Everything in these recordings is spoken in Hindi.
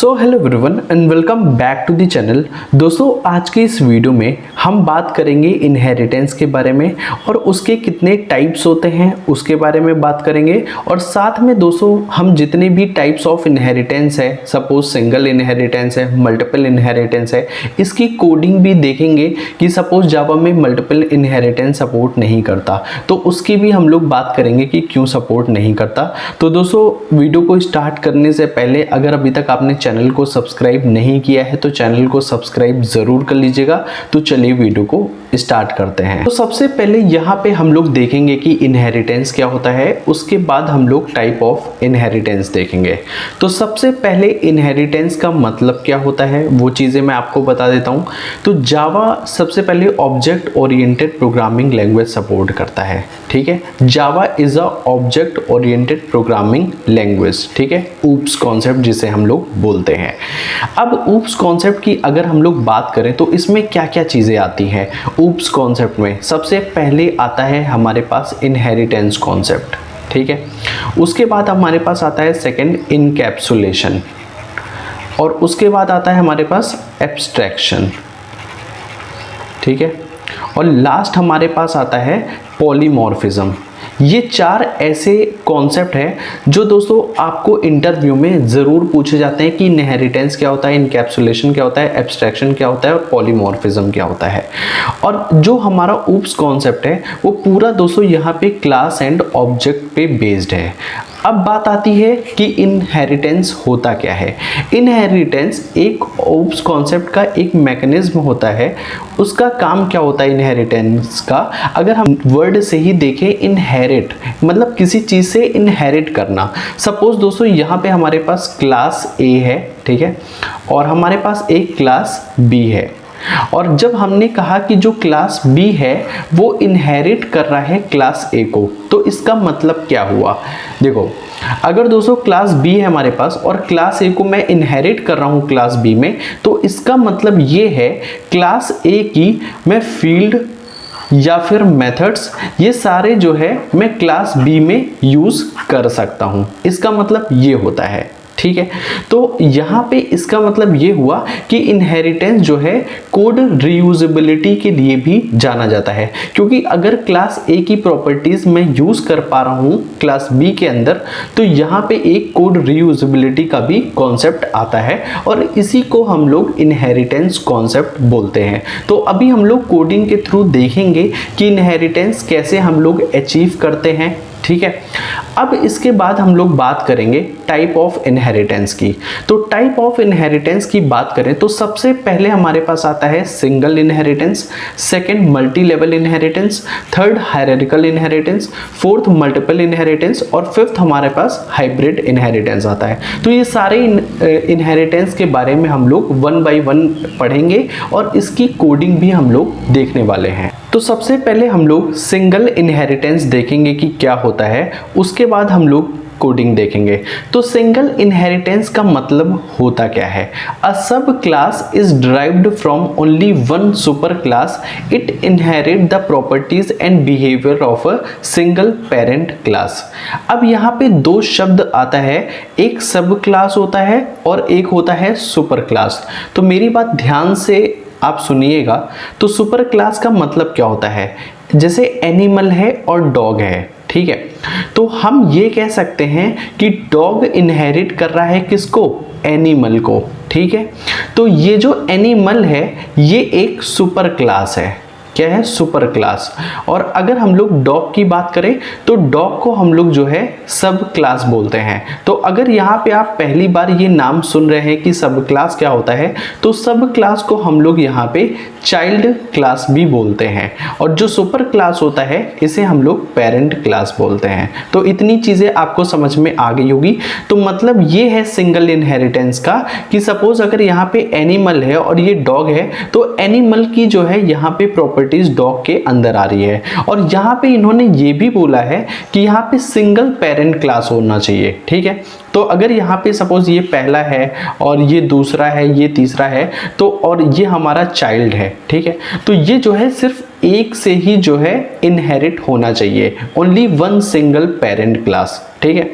So hello everyone and welcome back to the channel. दोस्तों आज की इस वीडियो में हम बात करेंगे इनहेरिटेंस के बारे में और उसके कितने टाइप्स होते हैं उसके बारे में बात करेंगे। और साथ में दोस्तों हम जितने भी टाइप्स ऑफ इनहेरिटेंस है, सपोज सिंगल इनहेरिटेंस है, मल्टीपल इनहेरिटेंस है, इसकी कोडिंग भी देखेंगे कि सपोज जावा में मल्टीपल इनहेरिटेंस सपोर्ट नहीं करता तो उसकी भी हम लोग बात करेंगे कि क्यों सपोर्ट नहीं करता। तो दोस्तों वीडियो को स्टार्ट करने से पहले अगर अभी तक आपने चैनल को सब्सक्राइब नहीं किया है तो चैनल को सब्सक्राइब जरूर कर लीजिएगा। तो चलिए वीडियो को स्टार्ट करते हैं। तो सबसे पहले यहाँ पे हम लोग देखेंगे कि इनहेरिटेंस क्या होता है, उसके बाद हम लोग टाइप ऑफ इनहेरिटेंस देखेंगे। तो सबसे पहले इनहेरिटेंस का मतलब क्या होता है वो चीज़ें मैं आपको बता देता हूँ। तो जावा सबसे पहले object oriented programming language support करता है, ठीक है। Java is a object oriented programming language, ठीक है, ऊप्स कॉन्सेप्ट जिसे हम लोग बोलते हैं। अब ऊप्स कॉन्सेप्ट की अगर हम लोग बात करें तो इसमें क्या क्या चीज़ें आती हैं। ऊप्स कॉन्सेप्ट में सबसे पहले आता है हमारे पास इनहेरिटेंस कॉन्सेप्ट, ठीक है। उसके बाद हमारे पास आता है सेकंड इनकैप्सुलेशन और उसके बाद आता है हमारे पास एब्स्ट्रैक्शन, ठीक है। और लास्ट हमारे पास आता है पॉलीमॉर्फिज्म। ये चार ऐसे कॉन्सेप्ट हैं जो दोस्तों आपको इंटरव्यू में ज़रूर पूछे जाते हैं कि इनहेरिटेंस क्या होता है, इनकैप्सुलेशन क्या होता है, एब्स्ट्रैक्शन क्या होता है और पॉलीमॉर्फिज्म क्या होता है। और जो हमारा ऊप्स कॉन्सेप्ट है वो पूरा दोस्तों यहाँ पे क्लास एंड ऑब्जेक्ट पे बेस्ड है। अब बात आती है कि इनहेरिटेंस होता क्या है। इनहेरिटेंस एक ऊप्स कॉन्सेप्ट का एक मैकेनिज्म होता है। उसका काम क्या होता है इनहेरिटेंस का, अगर हम वर्ड से ही देखें इनहेरिट मतलब किसी चीज़ से इनहेरिट करना। सपोज दोस्तों यहाँ पे हमारे पास क्लास ए है, ठीक है, और हमारे पास एक क्लास बी है। और जब हमने कहा कि जो क्लास बी है वो इनहेरिट कर रहा है क्लास ए को, तो इसका मतलब क्या हुआ। देखो अगर दोस्तों क्लास बी है हमारे पास और क्लास ए को मैं इनहेरिट कर रहा हूँ क्लास बी में, तो इसका मतलब ये है क्लास ए की मैं फील्ड या फिर मेथड्स ये सारे जो है मैं क्लास बी में यूज़ कर सकता हूँ। इसका मतलब ये होता है, ठीक है। तो यहाँ पे इसका मतलब ये हुआ कि इनहेरिटेंस जो है कोड रीयूजेबिलिटी के लिए भी जाना जाता है, क्योंकि अगर क्लास ए की प्रॉपर्टीज मैं यूज कर पा रहा हूँ क्लास बी के अंदर तो यहाँ पे एक कोड रीयूजेबिलिटी का भी कॉन्सेप्ट आता है और इसी को हम लोग इनहेरिटेंस कॉन्सेप्ट बोलते हैं। तो अभी हम लोग कोडिंग के थ्रू देखेंगे कि इनहेरिटेंस कैसे हम लोग अचीव करते हैं, ठीक है। अब इसके बाद हम लोग बात करेंगे टाइप ऑफ इनहेरिटेंस की। तो टाइप ऑफ इनहेरिटेंस की बात करें तो सबसे पहले हमारे पास आता है single inheritance, second multi level inheritance, third hierarchical inheritance, fourth multiple inheritance और फिफ्थ हमारे पास हाइब्रिड इनहेरिटेंस आता है। तो ये सारे इनहेरिटेंस के बारे में हम लोग वन बाय वन पढ़ेंगे और इसकी कोडिंग भी हम लोग देखने वाले हैं। तो सबसे पहले हम लोग सिंगल इनहेरिटेंस देखेंगे कि क्या होता है, उसके बाद हम लोग कोडिंग देखेंगे। तो सिंगल इनहेरिटेंस का मतलब होता क्या है। अ सब class is derived from only one super class, it inherit the properties and behaviour of a single parent class. अब यहाँ पे दो शब्द आता है, एक सब क्लास होता है और एक होता है सुपर क्लास। तो मेरी बात ध्यान से आप सुनिएगा। तो सुपर क्लास का मतलब क्या होता है, जैसे एनिमल है और डॉग है, ठीक है। तो हम ये कह सकते हैं कि डॉग इनहेरिट कर रहा है किसको, एनिमल को, ठीक है। तो ये जो एनिमल है ये एक सुपर क्लास है, क्या है, सुपर क्लास। और अगर हम लोग डॉग की बात करें तो डॉग को हम लोग जो है सब क्लास बोलते हैं। तो अगर यहाँ पे आप पहली बार ये नाम सुन रहे हैं कि सब क्लास क्या होता है, तो सब क्लास को हम लोग यहाँ पे चाइल्ड क्लास भी बोलते हैं और जो सुपर क्लास होता है इसे हम लोग पेरेंट क्लास बोलते हैं। तो इतनी चीज़ें आपको समझ में आ गई होगी। तो मतलब ये है सिंगल इनहेरिटेंस का कि सपोज अगर यहाँ पे एनिमल है और ये डॉग है तो एनिमल की जो है यहाँ पे प्रॉपर्टीज डॉग के अंदर आ रही है। और यहाँ पे इन्होंने ये भी बोला है कि यहाँ पे सिंगल पेरेंट क्लास होना चाहिए, ठीक है। तो अगर यहाँ पे सपोज ये पहला है और ये दूसरा है, ये तीसरा है, तो और ये हमारा चाइल्ड है, ठीक है। तो ये जो है सिर्फ एक से ही जो है इनहेरिट होना चाहिए, only one single parent class. ठीक है।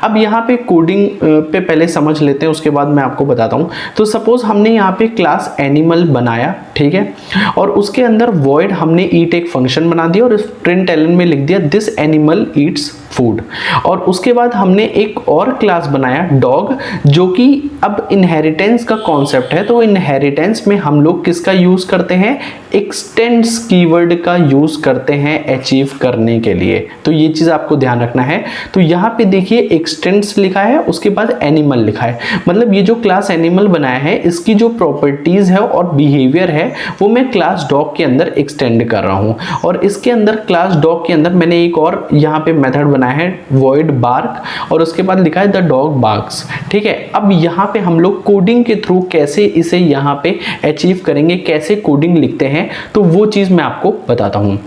अब यहाँ पे कोडिंग पे पहले समझ लेते हैं, उसके बाद मैं आपको बताता हूँ। तो सपोज हमने यहाँ पे क्लास एनिमल बनाया, ठीक है, और उसके अंदर वॉइड हमने ईट एक फंक्शन बना दिया और प्रिंट एलन में लिख दिया दिस एनिमल ईट्स फूड। और उसके बाद हमने एक और क्लास बनाया डॉग, जो कि अब इनहेरिटेंस का कॉन्सेप्ट है। तो इनहेरिटेंस में हम लोग किसका यूज करते हैं, एक्सटेंड्स कीवर्ड का यूज करते हैं अचीव करने के लिए। तो ये चीज आपको ध्यान रखना है। तो यहाँ पे देखिए एक्सटेंड्स लिखा है, उसके बाद एनिमल लिखा है, मतलब ये जो क्लास एनिमल बनाया है इसकी जो प्रॉपर्टीज है और बिहेवियर है वो मैं क्लास डॉग के अंदर एक्सटेंड कर रहा हूँ। और इसके अंदर क्लास डॉग के अंदर मैंने एक और यहाँ पे मेथड बनाया है void bark, और उसके बाद लिखा है द डॉग barks, ठीक है। अब यहाँ पे हम लोग कोडिंग के थ्रू कैसे इसे यहाँ पे अचीव करेंगे, कैसे कोडिंग लिखते हैं, तो वो चीज मैं आपको बताता हूँ।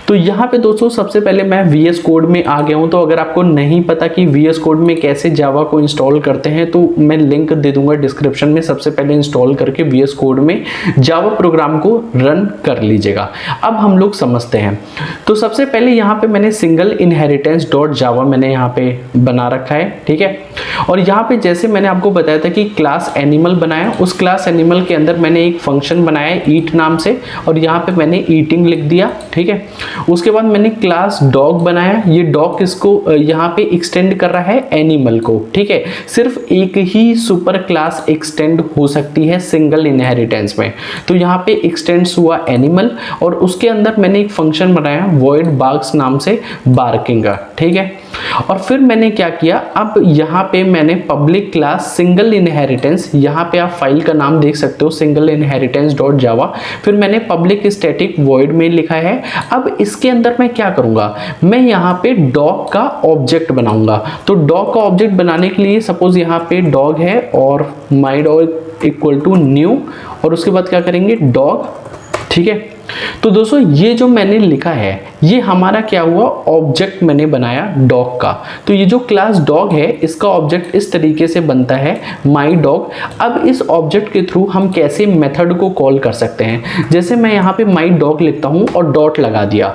तो यहाँ पे दोस्तों सबसे पहले मैं VS कोड में आ गया हूँ। तो अगर आपको नहीं पता कि VS कोड में कैसे जावा को इंस्टॉल करते हैं तो मैं लिंक दे दूंगा डिस्क्रिप्शन में, सबसे पहले इंस्टॉल करके VS कोड में जावा प्रोग्राम को रन कर लीजिएगा। अब हम लोग समझते हैं। तो सबसे पहले यहाँ पे मैंने सिंगल इनहेरिटेंस डॉट जावा मैंने यहाँ पे बना रखा है, ठीक है। और यहाँ पे जैसे मैंने आपको बताया था कि क्लास एनिमल बनाया, उस क्लास एनिमल के अंदर मैंने एक फंक्शन बनाया ईट नाम से, और यहाँ पे मैंने ईटिंग लिख दिया, ठीक है। उसके बाद मैंने क्लास डॉग बनाया, ये डॉग किसको यहाँ पे एक्सटेंड कर रहा है, एनिमल को, ठीक है। सिर्फ एक ही सुपर क्लास एक्सटेंड हो सकती है सिंगल इनहेरिटेंस में, तो यहाँ पे एक्सटेंड्स हुआ एनिमल, और उसके अंदर मैंने एक फंक्शन बनाया void barks नाम से बार्किंग का, ठीक है। और फिर मैंने क्या किया, अब यहाँ पे मैंने पब्लिक क्लास सिंगल इनहेरिटेंस, यहाँ पे आप फाइल का नाम देख सकते हो सिंगल इनहेरिटेंस डॉट जावा, फिर मैंने पब्लिक स्टैटिक वॉइड में लिखा है। अब इसके अंदर मैं क्या करूंगा, मैं यहाँ पे डॉग का ऑब्जेक्ट बनाऊंगा। तो डॉग का ऑब्जेक्ट बनाने के लिए सपोज यहाँ पे डॉग है और my dog equal to new, और उसके बाद क्या करेंगे डॉग, ठीक है। तो दोस्तों ये जो मैंने लिखा है ये हमारा क्या हुआ, ऑब्जेक्ट मैंने बनाया डॉग का। तो ये जो क्लास डॉग है इसका ऑब्जेक्ट इस तरीके से बनता है माई डॉग। अब इस ऑब्जेक्ट के थ्रू हम कैसे मेथड को कॉल कर सकते हैं, जैसे मैं यहाँ पे माई डॉग लिखता हूँ और डॉट लगा दिया।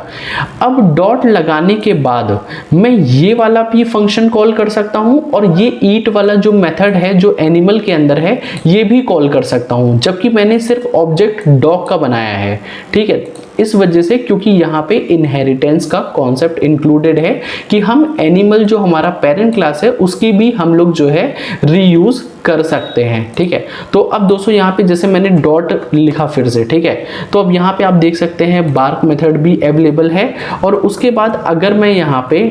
अब डॉट लगाने के बाद मैं ये वाला भी फंक्शन कॉल कर सकता हूँ, और ये ईट वाला जो मेथड है जो एनिमल के अंदर है ये भी कॉल कर सकता हूँ, जबकि मैंने सिर्फ ऑब्जेक्ट डॉग का बनाया है, ठीक है। इस वजह से क्योंकि यहाँ पे इनहेरिटेंस का कॉन्सेप्ट इंक्लूडेड है कि हम एनिमल जो हमारा पेरेंट क्लास है उसकी भी हम लोग जो है रीयूज कर सकते हैं, ठीक है। तो अब दोस्तों यहाँ पे जैसे मैंने डॉट लिखा फिर से, ठीक है। तो अब यहाँ पे आप देख सकते हैं बार्क मेथड भी अवेलेबल है, और उसके बाद अगर मैं यहाँ पे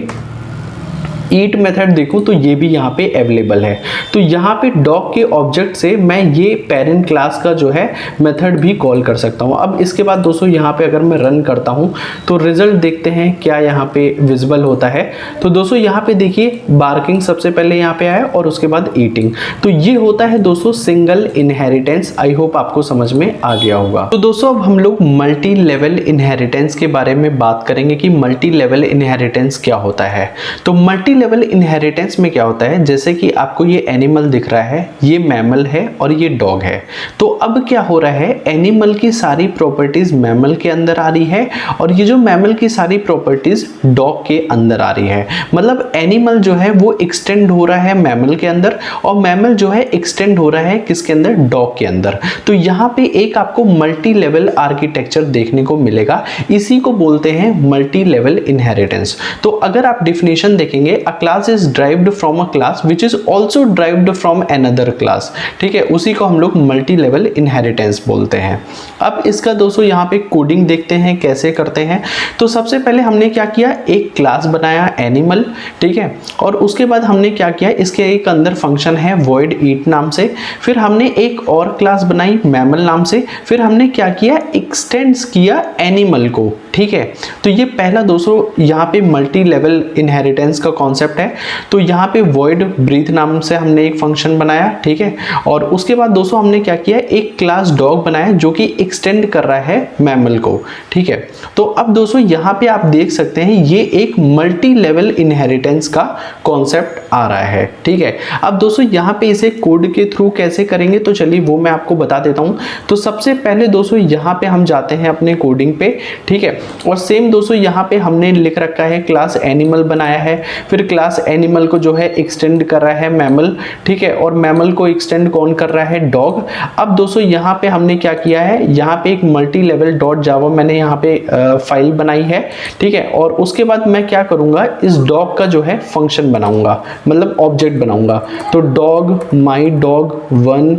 ईट मेथड देखूं तो ये भी यहाँ पे अवेलेबल है। तो यहाँ पे डॉग के ऑब्जेक्ट से मैं ये पेरेंट क्लास का जो है मेथड भी कॉल कर सकता हूँ। अब इसके बाद दोस्तों यहाँ पे अगर मैं रन करता हूँ तो रिजल्ट देखते हैं क्या यहाँ पे विजिबल होता है। तो दोस्तों यहाँ पे देखिए बार्किंग सबसे पहले यहाँ पे आया और उसके बाद ईटिंग। तो ये होता है दोस्तों सिंगल इनहेरिटेंस। आई होप आपको समझ में आ गया होगा। तो दोस्तों अब हम लोग मल्टी लेवल इनहेरिटेंस के बारे में बात करेंगे कि मल्टी लेवल इनहेरिटेंस क्या होता है। तो मल्टी लेवल इनहेरिटेंस में क्या होता है, जैसे कि आपको ये एनिमल दिख रहा है, ये मैमल है और ये डॉग है। तो अब क्या हो रहा है, एनिमल की सारी प्रॉपर्टीज मैमल के अंदर आ रही है और ये जो मैमल की सारी प्रॉपर्टीज डॉग के अंदर आ रही है। मतलब एनिमल जो है वो एक्सटेंड हो रहा है मैमल के अंदर और मैमल जो है एक्सटेंड हो रहा है किसके अंदर, डॉग के अंदर। तो यहाँ पे एक आपको मल्टी लेवल आर्किटेक्चर देखने को मिलेगा, इसी को बोलते हैं मल्टी लेवल इनहेरिटेंस। तो अगर आप डिफिनेशन देखेंगे, अ class is derived from a class which is also derived from another class, ठीक है, उसी को हम लोग मल्टी लेवल इनहेरिटेंस बोलते हैं। अब इसका दोस्तों यहाँ पे कोडिंग देखते हैं कैसे करते हैं। तो सबसे पहले हमने क्या किया, एक क्लास बनाया एनिमल, ठीक है, और उसके बाद हमने क्या किया, इसके एक अंदर फंक्शन है void eat नाम से, फिर हमने एक और क्लास बनाई मैमल नाम से, फिर हमने क्या किया, एक्सटेंड्स किया एनिमल को, ठीक है। तो ये पहला दोस्तों यहाँ पे मल्टी लेवल इनहेरिटेंस का कॉन्सेप्ट है। तो यहाँ पे void breathe नाम से हमने एक फंक्शन बनाया, ठीक है, और उसके बाद दोस्तों हमने क्या किया, एक क्लास डॉग बनाया जो कि एक्सटेंड कर रहा है मैमल को, ठीक है। तो अब दोस्तों यहाँ पे आप देख सकते हैं ये एक मल्टी लेवल इनहेरिटेंस का कॉन्सेप्ट आ रहा है, ठीक है। अब दोस्तों यहाँ पे इसे कोड के थ्रू कैसे करेंगे, तो चलिए वो मैं आपको बता देता हूँ। तो सबसे पहले दोस्तों यहाँ पे हम जाते हैं अपने कोडिंग पे, ठीक है। और सेम दोस्तों यहाँ पे हमने लिख रखा है क्लास एनिमल बनाया है, फिर क्लास एनिमल को जो है एक्सटेंड कर रहा है मैमल, ठीक है, और मैमल को एक्सटेंड कौन कर रहा है, डॉग। अब दोस्तों यहाँ पे हमने क्या किया है, यहाँ पे एक मल्टी लेवल डॉट जावा मैंने यहाँ पे फाइल बनाई है, ठीक है, और उसके बाद मैं क्या करूँगा, इस डॉग का जो है फंक्शन बनाऊंगा, मतलब ऑब्जेक्ट बनाऊंगा। तो dog my dog 1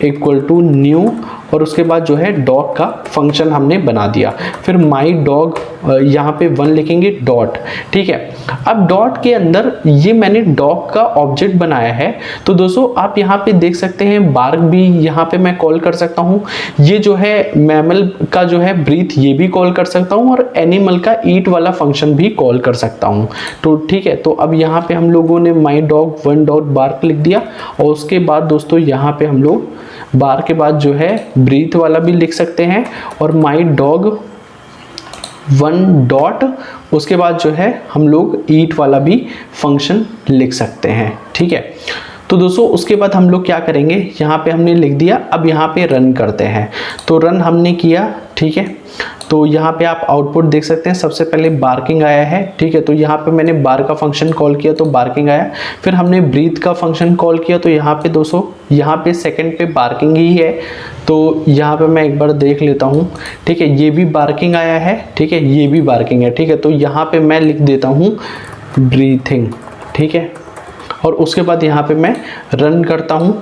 equal to new, और उसके बाद जो है डॉग का फंक्शन हमने बना दिया। फिर माई डॉग यहाँ पे 1 लिखेंगे डॉट, ठीक है। अब डॉट के अंदर ये मैंने डॉग का ऑब्जेक्ट बनाया है। तो दोस्तों आप यहाँ पे देख सकते हैं बार्क भी यहाँ पे मैं कॉल कर सकता हूँ, ये जो है मैमल का जो है ब्रीथ ये भी कॉल कर सकता हूँ, और एनिमल का ईट वाला फंक्शन भी कॉल कर सकता हूँ। तो ठीक है, तो अब यहाँ पे हम लोगों ने माई डॉग 1 डॉट बार्क लिख दिया, और उसके बाद दोस्तों यहाँ पे हम लोग बार के बाद जो है ब्रीथ वाला भी लिख सकते हैं, और माई डॉग 1 डॉट, उसके बाद जो है हम लोग ईट वाला भी फंक्शन लिख सकते हैं, ठीक है। तो दोस्तों उसके बाद हम लोग क्या करेंगे, यहाँ पे हमने लिख दिया, अब यहाँ पे रन करते हैं। तो रन हमने किया, ठीक है, तो यहाँ पे आप आउटपुट देख सकते हैं, सबसे पहले बार्किंग आया है, ठीक है, तो यहाँ पे मैंने बार का फंक्शन कॉल किया तो बार्किंग आया। फिर हमने ब्रीथ का फंक्शन कॉल किया, तो यहाँ पे दोस्तों यहाँ पे सेकंड पे बार्किंग ही है, तो यहाँ पे मैं एक बार देख लेता हूँ, ठीक है, ये भी बार्किंग आया है, ठीक है, ये भी बार्किंग है, ठीक है, तो यहाँ पे मैं लिख देता हूँ ब्रीथिंग, ठीक है, और उसके बाद यहाँ पे मैं रन करता हूँ,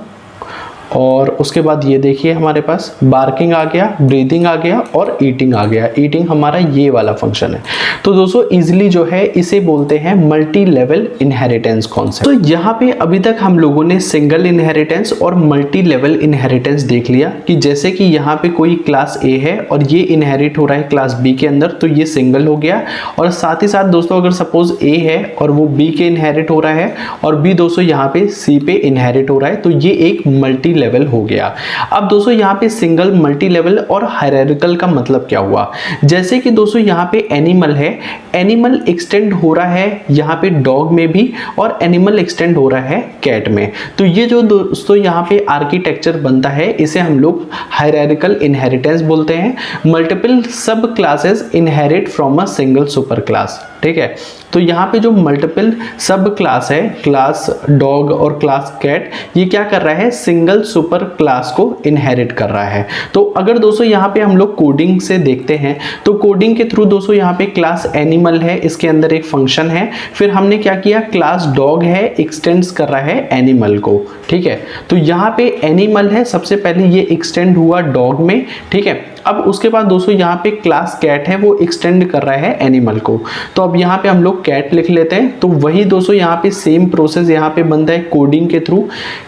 और उसके बाद ये देखिए हमारे पास बार्किंग आ गया, ब्रीदिंग आ गया, और ईटिंग आ गया। ईटिंग हमारा ये वाला फंक्शन है। तो दोस्तों इजीली जो है इसे बोलते हैं मल्टी लेवल इनहेरिटेंस कॉन्सेप्ट। तो यहाँ पे अभी तक हम लोगों ने सिंगल इनहेरिटेंस और मल्टी लेवल इनहेरिटेंस देख लिया, कि जैसे कि यहाँ पे कोई क्लास ए है और ये इनहेरिट हो रहा है क्लास बी के अंदर, तो ये सिंगल हो गया। और साथ ही साथ दोस्तों अगर सपोज ए है और वो बी के इनहेरिट हो रहा है, और बी दोस्तों यहाँ पे सी पे इनहेरिट हो रहा है, तो ये एक मल्टी लेवल हो गया। अब दोस्तों यहाँ पे सिंगल, मल्टी लेवल और हायरार्किकल का मतलब क्या हुआ, जैसे कि दोस्तों यहाँ पे एनिमल है, एनिमल एक्सटेंड हो रहा है यहाँ पे डॉग में भी, और एनिमल एक्सटेंड हो रहा है कैट में। तो ये जो दोस्तों यहाँ पे आर्किटेक्चर बनता है, इसे हम लोग हायरार्किकल इनहेरिटेंस बोलते हैं। मल्टीपल सब classes inherit from a single super class, ठीक है। तो यहाँ पे जो मल्टीपल सब क्लास है, क्लास डॉग और क्लास कैट, ये क्या कर रहा है, सिंगल सुपर क्लास को इनहेरिट कर रहा है। तो अगर दोस्तों यहाँ पे हम लोग कोडिंग से देखते हैं, तो कोडिंग के थ्रू दोस्तों यहाँ पे क्लास एनिमल है, इसके अंदर एक फंक्शन है, फिर हमने क्या किया, क्लास डॉग है, एक्सटेंड्स कर रहा है एनिमल को, ठीक है। तो यहाँ पे एनिमल है, सबसे पहले ये एक्सटेंड हुआ डॉग में, ठीक है। अब उसके बाद दोस्तों यहाँ पे क्लास कैट है, वो एक्सटेंड कर रहा है एनिमल को। तो अब यहाँ पे हम लोग कैट लिख लेते हैं। तो वही दोस्तों यहाँ पे सेम प्रोसेस यहाँ पे बनता है कोडिंग के थ्रू,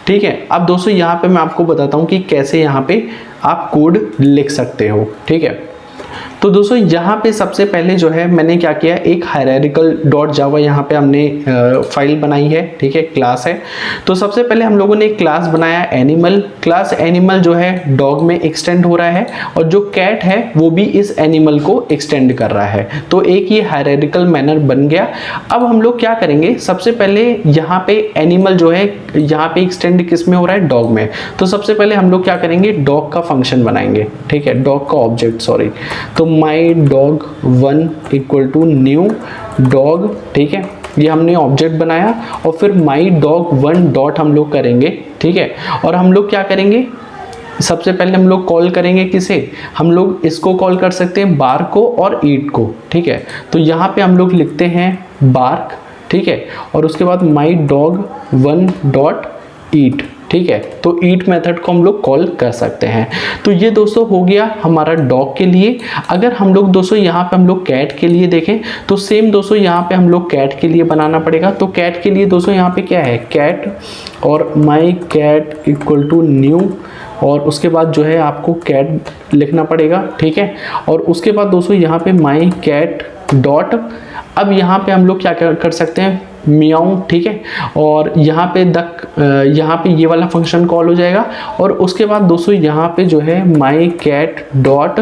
ठीक है। अब दोस्तों यहाँ पे मैं आपको बताता हूँ कि कैसे यहाँ पे आप कोड लिख सकते हो, ठीक है। तो दोस्तों यहाँ पे सबसे पहले जो है मैंने क्या किया, एक हायरार्किकल डॉट जावा यहाँ पे हमने फाइल बनाई है, ठीक है, क्लास है। तो सबसे पहले हम लोगों ने एक क्लास बनाया एनिमल, क्लास एनिमल जो है डॉग में एक्सटेंड हो रहा है, और जो कैट है वो भी इस एनिमल को एक्सटेंड कर रहा है। तो एक ये हायरार्किकल मैनर बन गया। अब हम लोग क्या करेंगे, सबसे पहले यहाँ पे एनिमल जो है यहाँ पे एक्सटेंड किस में हो रहा है, डॉग में। तो सबसे पहले हम लोग क्या करेंगे, डॉग का फंक्शन बनाएंगे, ठीक है, डॉग का ऑब्जेक्ट, सॉरी। तो my dog 1 equal to new dog, ठीक है, ये हमने ऑब्जेक्ट बनाया। और फिर माई डॉग 1 डॉट हम लोग करेंगे, ठीक है। और हम लोग क्या करेंगे, सबसे पहले हम लोग कॉल करेंगे किसे, हम लोग इसको कॉल कर सकते हैं बार्क को और ईट को, ठीक है। तो यहाँ पे हम लोग लिखते हैं बार्क, ठीक है, और उसके बाद माई डॉग 1 डॉट ईट, ठीक है। तो ईट मेथड को हम लोग कॉल कर सकते हैं। तो ये दोस्तों हो गया हमारा डॉग के लिए। अगर हम लोग दोस्तों यहाँ पे हम लोग कैट के लिए देखें, तो सेम दोस्तों यहाँ पे हम लोग कैट के लिए बनाना पड़ेगा। तो कैट के लिए दोस्तों यहाँ पे क्या है, कैट और my cat equal to new, और उसके बाद जो है आपको कैट लिखना पड़ेगा, ठीक है। और उसके बाद दोस्तों यहाँ पे माई कैट डॉट, अब यहाँ पे हम लोग क्या कर सकते हैं, मियाऊ, ठीक है। और यहाँ पे ये वाला फंक्शन कॉल हो जाएगा। और उसके बाद दोस्तों यहाँ पे जो है माई कैट डॉट,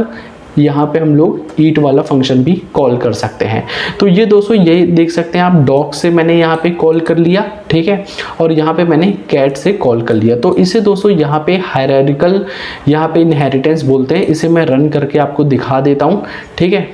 यहाँ पे हम लोग ईट वाला फंक्शन भी कॉल कर सकते हैं। तो ये दोस्तों ये देख सकते हैं आप, डॉग से मैंने यहाँ पे कॉल कर लिया, ठीक है, और यहाँ पे मैंने कैट से कॉल कर लिया। तो इसे दोस्तों यहाँ पे हायरार्किकल, यहाँ पे इनहेरिटेंस बोलते हैं। इसे मैं रन करके आपको दिखा देता हूँ, ठीक है।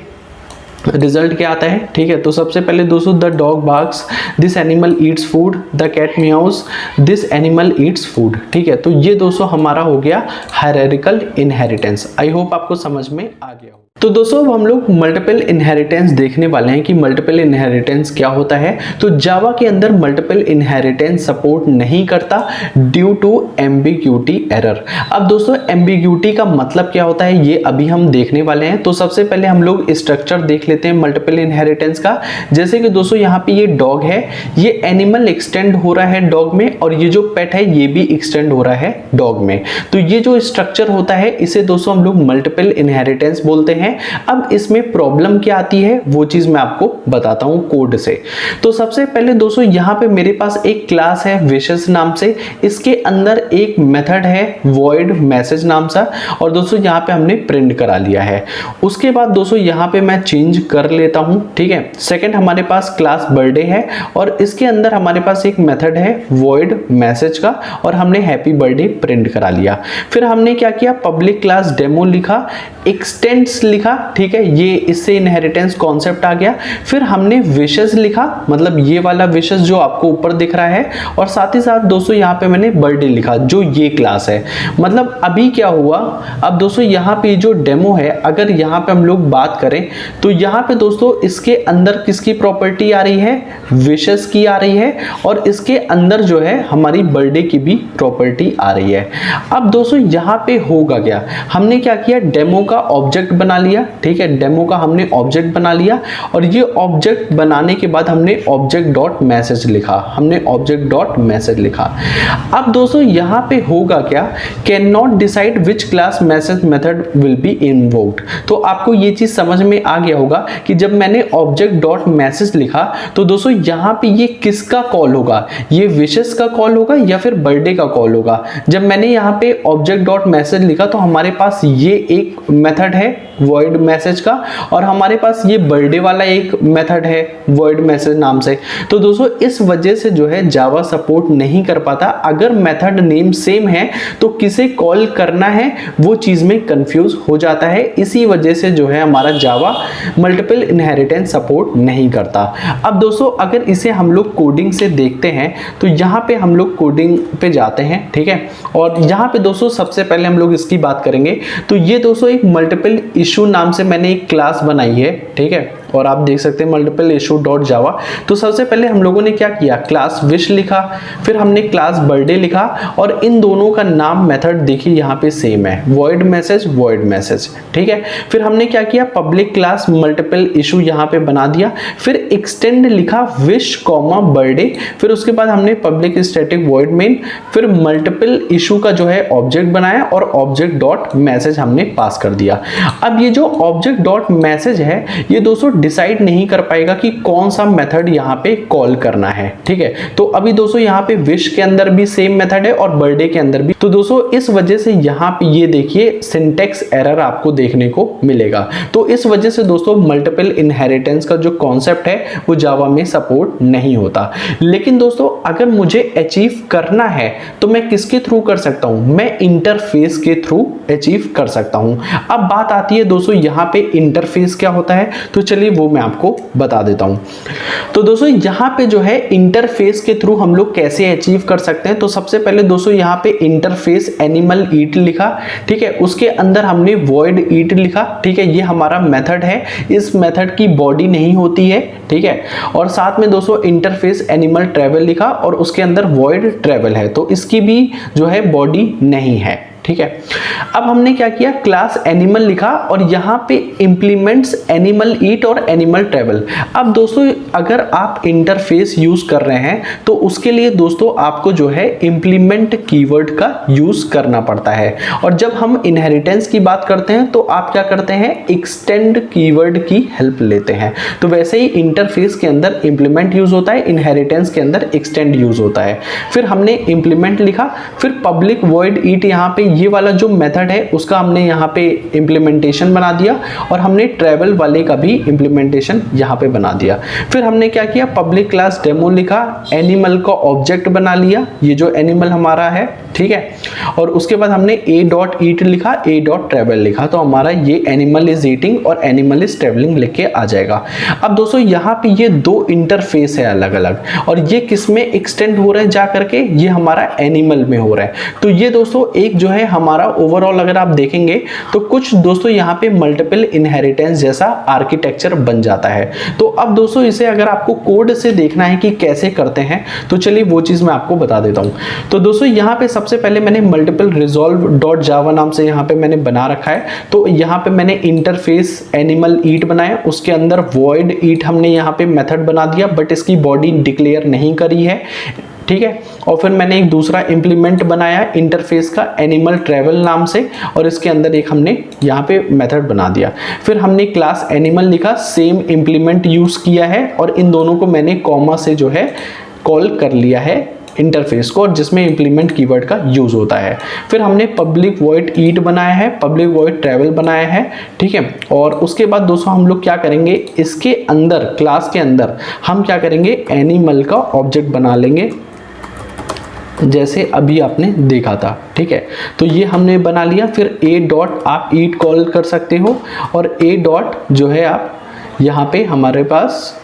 रिजल्ट क्या आता है, ठीक है। तो सबसे पहले दोस्तों the dog barks, this animal eats food, the cat meows, this animal eats food, ठीक है। तो ये दोस्तों हमारा हो गया हायरार्किकल इनहेरिटेंस। आई होप आपको समझ में आ गया हो। तो दोस्तों अब हम लोग मल्टीपल इनहेरिटेंस देखने वाले हैं कि मल्टीपल इनहेरिटेंस क्या होता है। तो जावा के अंदर मल्टीपल इनहेरिटेंस सपोर्ट नहीं करता ड्यू टू एम्बिग्यूटी एरर। अब दोस्तों एम्बिग्यूटी का मतलब क्या होता है ये अभी हम देखने वाले हैं। तो सबसे पहले हम लोग स्ट्रक्चर देख लेते हैं मल्टीपल इनहेरिटेंस का। जैसे कि दोस्तों यहाँ पे ये डॉग है, ये एनिमल एक्सटेंड हो रहा है डॉग में, और ये जो पेट है ये भी एक्सटेंड हो रहा है डॉग में। तो ये जो स्ट्रक्चर होता है इसे दोस्तों हम लोग मल्टीपल इनहेरिटेंस बोलते हैं। अब इसमें प्रॉब्लम क्या आती है वो चीज मैं आपको बताता हूं कोड से। तो सबसे पहले दोस्तों यहां पे मेरे पास एक क्लास है विशेष नाम से, इसके अंदर एक मेथड है void मैसेज नाम सा, और दोस्तों यहां पे हमने प्रिंट करा लिया है। उसके बाद दोस्तों यहां पे मैं चेंज कर लेता हूं, ठीक है। सेकंड हमारे पास क्लास बर्थडे है, और इसके अंदर हमारे पास एक मेथड है void मैसेज का, और हमने हैप्पी बर्थडे प्रिंट करा लिया। फिर हमने क्या किया, पब्लिक क्लास डेमो लिखा, एक्सटेंड्स लिखा, ठीक है, ये इससे इनहेरिटेंस कॉन्सेप्ट आ गया। फिर हमने विशेस लिखा, मतलब ये वाला विशेस जो आपको ऊपर दिख रहा है, और साथ ही साथ दोस्तों यहाँ पे मैंने बर्थडे लिखा जो ये क्लास है। मतलब अभी क्या हुआ, अब दोस्तों यहाँ पे जो डेमो है अगर यहाँ पे हम लोग बात करें तो यहाँ पे दोस्तों इसके अंदर किसकी प्रॉपर्टी आ रही है, विशेस की आ रही है, और इसके अंदर जो है हमारी बर्थडे की भी प्रॉपर्टी आ रही है। अब दोस्तों यहाँ पे होगा क्या, हमने क्या किया, डेमो का ऑब्जेक्ट बना लिया, ठीक है, डेमो का हमने ऑब्जेक्ट बना लिया, और ये ऑब्जेक्ट बनाने के बाद हमने ऑब्जेक्ट डॉट मैसेज लिखा, हमने ऑब्जेक्ट डॉट मैसेज लिखा। अब दोस्तों यहाँ पे होगा क्या, can not decide which class message method will be invoked. तो आपको ये चीज समझ में आ गया होगा कि जब मैंने ऑब्जेक्ट डॉट मैसेज लिखा तो दोस्तों यहाँ पे ये किसका कॉल होगा, ये विशेस का कॉल होगा या फिर बर्थडे का कॉल होगा। जब मैंने यहाँ पे ऑब्जेक्ट डॉट मैसेज लिखा तो हमारे पास ये एक मेथड है void मैसेज का, और हमारे पास ये बर्थडे वाला एक मेथड है void मैसेज नाम से। तो दोस्तों इस वजह से जो है जावा सपोर्ट नहीं कर पाता, अगर मेथड नेम सेम है तो किसे कॉल करना है वो चीज में कंफ्यूज हो जाता है। इसी वजह से जो है हमारा जावा मल्टीपल इनहेरिटेंस सपोर्ट नहीं करता। अब दोस्तों अगर इसे हम लोग कोडिंग से देखते हैं तो यहाँ पे हम लोग कोडिंग पे जाते हैं, ठीक है, और यहाँ पे दोस्तों सबसे पहले हम लोग इसकी बात करेंगे। तो ये दोस्तों एक मल्टीपल इशू नाम से मैंने एक क्लास बनाई है, ठीक है, और आप देख सकते हैं मल्टीपल इशू डॉट जावा। तो सबसे पहले हम लोगों ने क्या किया, क्लास विश लिखा, फिर हमने क्लास बर्थडे लिखा, और इन दोनों का नाम मेथड देखिए यहाँ पे सेम है, void मैसेज, ठीक है। फिर हमने क्या किया, पब्लिक क्लास मल्टीपल इशू यहाँ पे बना दिया, फिर एक्सटेंड लिखा विश कॉमा बर्थडे, फिर उसके बाद हमने पब्लिक स्टैटिक void मेन, फिर मल्टीपल इशू का जो है ऑब्जेक्ट बनाया, और ऑब्जेक्ट डॉट मैसेज हमने पास कर दिया। अब ये जो ऑब्जेक्ट डॉट मैसेज है ये दोस्तों डिसाइड नहीं कर पाएगा कि कौन सा मेथड यहाँ पे कॉल करना है, ठीक है। तो अभी दोस्तों यहाँ पे विश के अंदर भी सेम मेथड है और बर्थडे के अंदर भी। तो दोस्तों इस वजह से यहाँ पे ये देखिए सिंटेक्स एरर आपको देखने को मिलेगा। तो इस वजह से दोस्तों मल्टीपल इनहेरिटेंस का जो कॉन्सेप्ट है वो जावा में सपोर्ट नहीं होता। लेकिन दोस्तों अगर मुझे अचीव करना है तो मैं किसके थ्रू कर सकता हूं, मैं इंटरफेस के थ्रू अचीव कर सकता हूं। अब बात आती है दोस्तों यहाँ पे इंटरफेस क्या होता है, तो चलिए वो मैं आपको बता देता हूं। तो दोस्तों यहाँ पे जो है इंटरफेस के थ्रू हम लोग कैसे अचीव कर सकते हैं। तो सबसे पहले दोस्तों यहाँ पे इंटरफेस एनिमल ईट लिखा, ठीक है, उसके अंदर हमने void ईट लिखा, ठीक है, ये हमारा मेथड है, इस मेथड की बॉडी नहीं होती है, ठीक है, और साथ में दोस्तों इंटरफेस एनिमल ट्रेवल लिखा, और उसके अंदर void ट्रेवल है, तो इसकी भी जो है बॉडी नहीं है, ठीक है। अब हमने क्या किया, क्लास एनिमल लिखा, और यहाँ पे इंप्लीमेंट्स एनिमल ईट और एनिमल ट्रेवल। अब दोस्तों अगर आप इंटरफेस यूज कर रहे हैं तो उसके लिए दोस्तों आपको जो है इंप्लीमेंट कीवर्ड का यूज करना पड़ता है, और जब हम इनहेरिटेंस की बात करते हैं तो आप क्या करते हैं, एक्सटेंड कीवर्ड की हेल्प लेते हैं। तो वैसे ही इंटरफेस के अंदर इंप्लीमेंट यूज होता है, इनहेरिटेंस के अंदर एक्सटेंड यूज होता है। फिर हमने इंप्लीमेंट लिखा, फिर पब्लिक void ईट यहाँ पे ये वाला जो मेथड है उसका हमने यहाँ पे इम्प्लीमेंटेशन बना दिया और हमने ट्रैवल वाले का भी इम्प्लीमेंटेशन यहाँ पे बना दिया। फिर हमने क्या किया, पब्लिक क्लास डेमो लिखा, एनिमल का ऑब्जेक्ट बना लिया, ये जो एनिमल हमारा है, ठीक है। और उसके बाद हमने a.eat लिखा, a.travel लिखा, तो हमारा ये एनिमल इज ईटिंग और एनिमल इज ट्रेवलिंग लिख के आ जाएगा। अब दोस्तों यहाँ पे ये दो इंटरफेस है अलग अलग, और ये किस में एक्सटेंड हो रहा है जा करके, ये हमारा एनिमल में हो रहा है। तो ये दोस्तों एक जो है हमारा ओवरऑल अगर आप देखेंगे तो कुछ दोस्तों यहाँ पे मल्टीपल इनहेरिटेंस जैसा आर्किटेक्चर बन जाता है। तो अब दोस्तों इसे अगर आपको कोड से देखना है कि कैसे करते हैं तो चलिए वो चीज मैं आपको बता देता हूँ। तो दोस्तों यहाँ पे सबसे पहले मैंने मल्टीपल रिजॉल्व डॉट जावा नाम से यहाँ पे मैंने बना रखा है। तो यहाँ पे मैंने इंटरफेस एनिमल ईट बनाया, उसके अंदर वॉइड ईट हमने यहाँ पे मेथड बना दिया, बट इसकी बॉडी डिक्लेयर नहीं करी है, ठीक है। और फिर मैंने एक दूसरा इंप्लीमेंट बनाया इंटरफेस का एनिमल ट्रैवल नाम से, और इसके अंदर एक हमने यहाँ पे मेथड बना दिया। फिर हमने क्लास एनिमल लिखा, सेम इंप्लीमेंट यूज किया है, और इन दोनों को मैंने कॉमा से जो है कॉल कर लिया है इंटरफेस को, और जिसमें इंप्लीमेंट कीवर्ड का यूज होता है। फिर हमने पब्लिक वॉइड ईट बनाया है, पब्लिक वॉइड ट्रैवल बनाया है, ठीक है। और उसके बाद दोस्तों हम लोग क्या करेंगे, इसके अंदर क्लास के अंदर हम क्या करेंगे, एनिमल का ऑब्जेक्ट बना लेंगे, जैसे अभी आपने देखा था, ठीक है। तो ये हमने बना लिया। फिर a डॉट आप ईट कॉल कर सकते हो, और a डॉट जो है आप यहाँ पे हमारे पास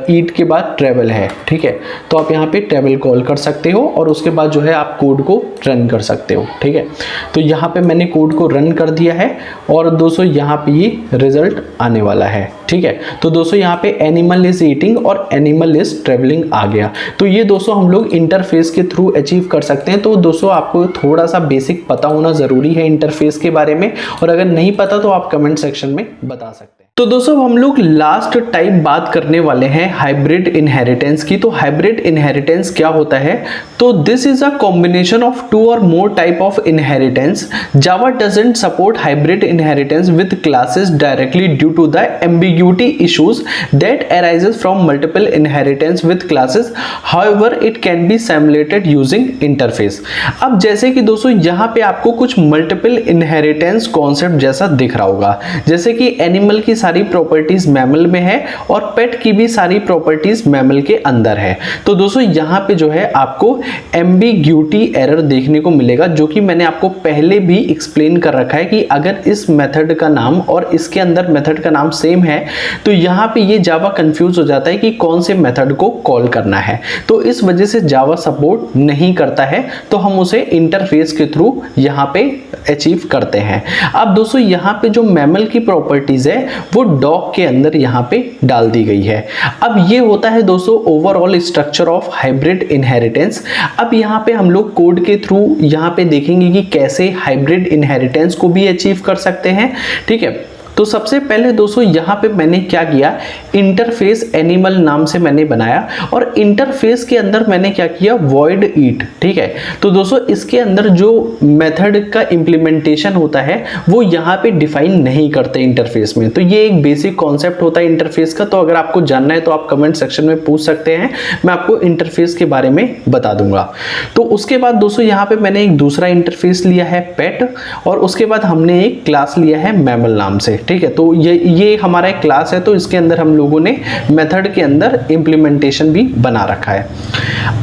ईट के बाद ट्रैवल है, ठीक है। तो आप यहाँ पे ट्रैवल कॉल कर सकते हो, और उसके बाद जो है आप कोड को रन कर सकते हो, ठीक है। तो यहाँ पे मैंने कोड को रन कर दिया है, और दोस्तों यहाँ पे ये रिजल्ट आने वाला है, ठीक है। तो दोस्तों यहाँ पे एनिमल इज ईटिंग और एनिमल इज ट्रेवलिंग आ गया। तो ये दोस्तों हम लोग इंटरफेस के थ्रू अचीव कर सकते हैं। तो दोस्तों आपको थोड़ा सा बेसिक पता होना जरूरी है इंटरफेस के बारे में, और अगर नहीं पता तो आप कमेंट सेक्शन में बता सकते हैं। तो दोस्तों हम लोग लास्ट टाइप बात करने वाले हैं हाइब्रिड इनहेरिटेंस की। तो हाइब्रिड इनहेरिटेंस क्या होता है, तो this is a combination of two और more type of inheritance. Java doesn't support hybrid inheritance with classes directly due to the ambiguity issues that arises from multiple inheritance with classes, however it can be simulated using interface. अब जैसे कि दोस्तों यहाँ पे आपको कुछ मल्टीपल इनहेरिटेंस कॉन्सेप्ट जैसा दिख रहा होगा, जैसे कि एनिमल की सारी प्रॉपर्टीज मैमल में है और पेट की भी सारी प्रॉपर्टीज मैमल के अंदर है। तो दोस्तों यहाँ पे जो है आपको एम्बिग्यूटी एरर देखने को मिलेगा, जो कि मैंने आपको पहले भी एक्सप्लेन कर रखा है कि अगर इस मेथड का नाम और इसके अंदर मेथड का नाम सेम है तो यहाँ पे ये जावा कंफ्यूज हो जाता है कि कौन से मेथड को कॉल करना है। तो इस वजह से जावा सपोर्ट नहीं करता है, तो हम उसे इंटरफेस के थ्रू यहाँ पे अचीव करते हैं। अब दोस्तों यहाँ पे जो मैमल की प्रॉपर्टीज है वो डॉग के अंदर यहाँ पे डाल दी गई है। अब ये होता है दोस्तों overall structure of hybrid inheritance. अब यहाँ पे हम लोग कोड के थ्रू यहाँ पे देखेंगे कि कैसे हाइब्रिड इनहेरिटेंस को भी अचीव कर सकते हैं, ठीक है। तो सबसे पहले दोस्तों यहाँ पे मैंने क्या किया, इंटरफेस एनिमल नाम से मैंने बनाया, और इंटरफेस के अंदर मैंने क्या किया, वॉइड ईट, ठीक है। तो दोस्तों इसके अंदर जो मेथड का इम्प्लीमेंटेशन होता है वो यहाँ पे डिफाइन नहीं करते इंटरफेस में। तो ये एक बेसिक कॉन्सेप्ट होता है इंटरफेस का। तो अगर आपको जानना है तो आप कमेंट सेक्शन में पूछ सकते हैं, मैं आपको इंटरफेस के बारे में बता दूंगा। तो उसके बाद दोस्तों यहाँ पे मैंने एक दूसरा इंटरफेस लिया है पेट, और उसके बाद हमने एक क्लास लिया है मैमल नाम से, ठीक है। तो ये हमारा एक क्लास है, तो इसके अंदर हम लोगों ने मेथड के अंदर इंप्लीमेंटेशन भी बना रखा है।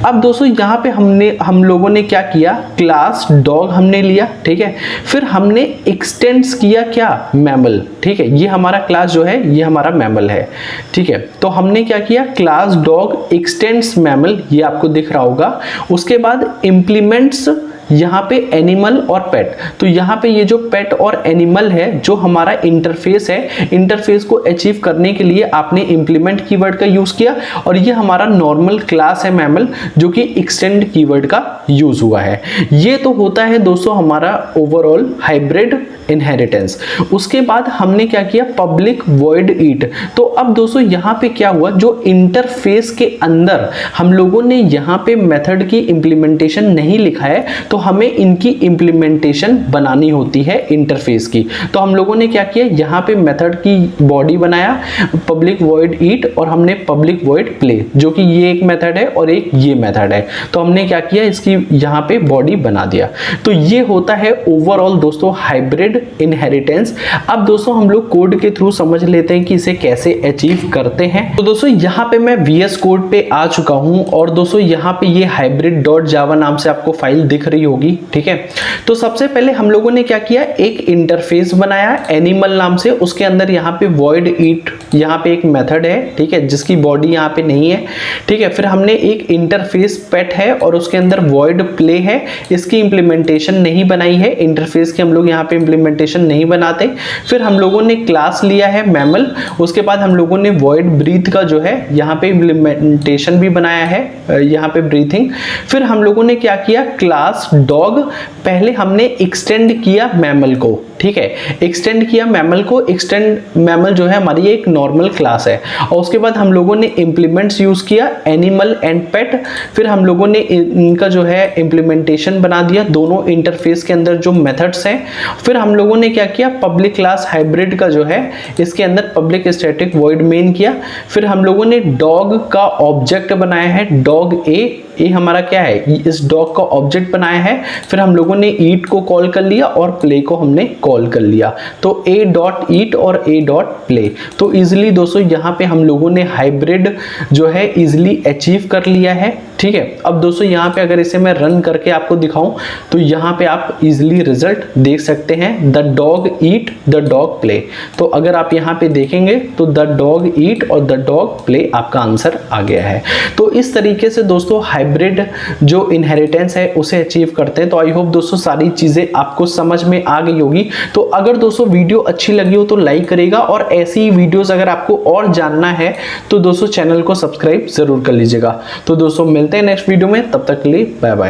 अब दोस्तों यहाँ पे हम लोगों ने क्या किया, क्लास डॉग हमने लिया, ठीक है। फिर हमने एक्सटेंड्स किया क्या, मैमल, ठीक है। ये हमारा क्लास जो है ये हमारा मैमल है, ठीक है। तो हमने क्या किया, क्लास डॉग एक्सटेंड्स मैमल, ये आपको दिख रहा होगा। उसके बाद इंप्लीमेंट्स यहाँ पे एनिमल और पेट। तो यहाँ पे ये जो पेट और एनिमल है जो हमारा इंटरफेस है, इंटरफेस को अचीव करने के लिए आपने इंप्लीमेंट कीवर्ड का यूज किया, और ये हमारा नॉर्मल क्लास है मैमल जो कि एक्सटेंड कीवर्ड का यूज हुआ है। ये तो होता है दोस्तों हमारा ओवरऑल हाइब्रिड इनहेरिटेंस। उसके बाद हमने क्या किया, पब्लिक वॉइड ईट। तो अब दोस्तों यहाँ पे क्या हुआ, जो इंटरफेस के अंदर हम लोगों ने यहाँ पे मेथड की इंप्लीमेंटेशन नहीं लिखा है, तो तो हमें इनकी इम्प्लीमेंटेशन बनानी होती है इंटरफेस की। तो हम लोगों ने क्या किया, यहाँ पे मेथड की बॉडी बनाया पब्लिक वॉइड ईट और हमने पब्लिक वॉइड प्ले, जो कि ये एक मेथड है और एक ये मेथड है। तो हमने क्या किया, इसकी यहाँ पे बॉडी बना दिया। तो ये होता है ओवरऑल दोस्तों हाइब्रिड इनहेरिटेंस। अब दोस्तों हम लोग कोड के थ्रू समझ लेते हैं कि इसे कैसे अचीव करते हैं। तो दोस्तों यहाँ पे मैं VS कोड पे आ चुका हूँ और दोस्तों यहाँ पे ये hybrid.java नाम से आपको फाइल दिख रही होगी, ठीक है। तो सबसे पहले हम लोगों ने क्या किया, एक इंटरफेस बनाया एनिमल नाम से, उसके अंदर यहाँ पे void eat यहाँ पे एक मेथड है, ठीक है, जिसकी बॉडी यहाँ पे नहीं है, ठीक है। फिर हमने एक इंटरफेस पेट है और उसके अंदर void play है, इसकी इंप्लीमेंटेशन नहीं बनाई है, इंटरफेस की हम लोग यहाँ पे इंप्लीमेंटेशन नहीं बनाते। फिर हम लोगों ने क्लास लिया है मैमल, उसके बाद हम लोगों ने void breathe का जो है यहाँ पे इंप्लीमेंटेशन भी बनाया है, यहाँ पे ब्रीथिंग। फिर हम लोगों ने क्या किया, क्लास डॉग पहले हमने एक्सटेंड किया मैमल को, ठीक है, एक्सटेंड किया मैमल को। एक्सटेंड मैमल जो है हमारी एक नॉर्मल क्लास है और उसके बाद हम लोगों ने इंप्लीमेंट्स यूज किया एनिमल एंड पेट। फिर हम लोगों ने इनका जो है इंप्लीमेंटेशन बना दिया दोनों इंटरफेस के अंदर जो मेथड्स हैं। फिर हम लोगों ने क्या किया, पब्लिक क्लास हाइब्रिड का जो है इसके अंदर पब्लिक स्टैटिक वॉइड मेन किया। फिर हम लोगों ने डॉग का ऑब्जेक्ट बनाया है, डॉग ए हमारा क्या है, इस डॉग का ऑब्जेक्ट बनाया है। फिर हम लोगों ने ईट को कॉल कर लिया और प्ले को हमने कॉल कर लिया। तो a.eat और a.play। तो इजीली दोस्तों यहाँ पे हम लोगों ने हाइब्रिड जो है इजीली अचीव कर लिया है, ठीक है। अब दोस्तों यहाँ पे अगर इसे मैं रन करके आपको दिखाऊं तो यहाँ पे आप इजीली रिजल्ट देख सकते हैं, the dog eat, the dog play. तो अगर आप यहाँ पे देखेंगे तो द डॉग ईट और द डॉग प्ले आपका आंसर आ गया है। तो इस तरीके से दोस्तों हाइब्रिड जो इनहेरिटेंस है उसे अचीव करते हैं। तो आई होप दोस्तों सारी चीजें आपको समझ में आ गई होगी। तो अगर दोस्तों वीडियो अच्छी लगी हो तो लाइक करेगा और ऐसी ही वीडियोस अगर आपको और जानना है तो दोस्तों चैनल को सब्सक्राइब जरूर कर लीजिएगा। तो दोस्तों मिलते हैं नेक्स्ट वीडियो में, तब तक के लिए बाय बाय।